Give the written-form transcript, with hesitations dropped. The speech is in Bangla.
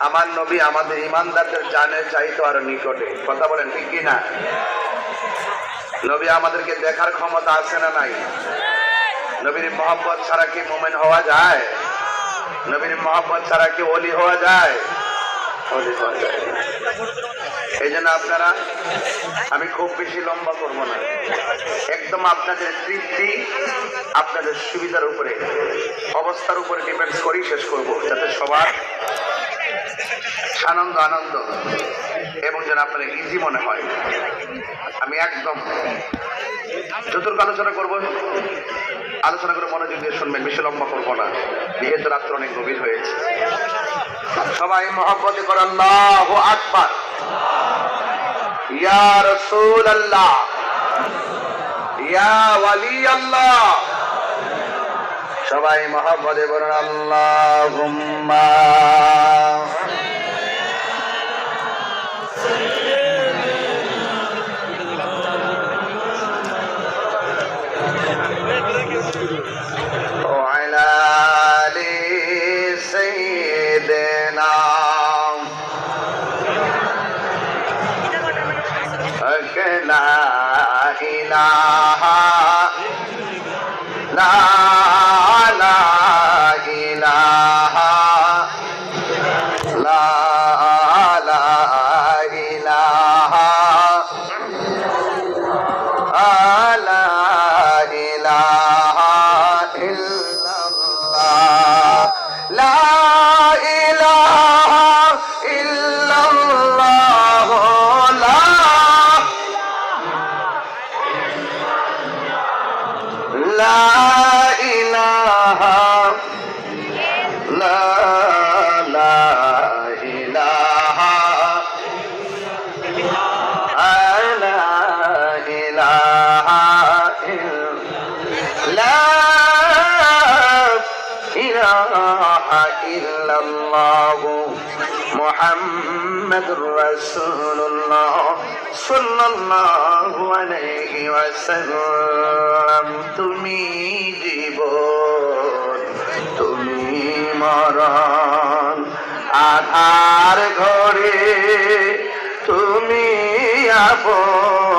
আমার নবী আমাদের ইমানদারদের জানের চাইতো আরো নিকটে। কথা বলেন ঠিক কি না? নবী আমাদেরকে দেখার ক্ষমতা আছে না নাই? নবীর মহব্বত ছাড়া কি মুমিন হওয়া যায়? নবীর মহব্বত ছাড়া কি ওলি হওয়া যায়? ওলি হওয়া যায়। এই জন্য আপনারা, আমি খুব বেশি লম্বা করব না, একদম আপনাদের তৃপ্তি, আপনাদের সুবিধার উপরে, অবস্থার উপরে ডিপেন্ড করি শেষ করব, যাতে সবার আনন্দ আনন্দ এবং যেন আপনার ইজি মনে হয়। আমি একদম যতটুকু আলোচনা করবো, আলোচনা করে মনোযোগ দিয়ে শুনবেন, বেশি লম্বা করবো না, যেহেতু রাত্র অনেক গভীর হয়েছে। সবাই মহব্বতে করে আল্লাহু আকবার। ইয়া রাসূলুল্লাহ, ইয়া ওয়ালি আল্লাহ। সবাই মহব্বতে বলেন আল্লাহুম্মা وعلى آل سيدنا لا إله لا إله لا إله لا إله إلا الله لا إله إلا الله لا إله لا إله لا إله لا إله إلا الله محمد رسول الله صلى الله عليه وسلم তুমি জীবন তুমি মরণ আধার ঘরে তুমি আপন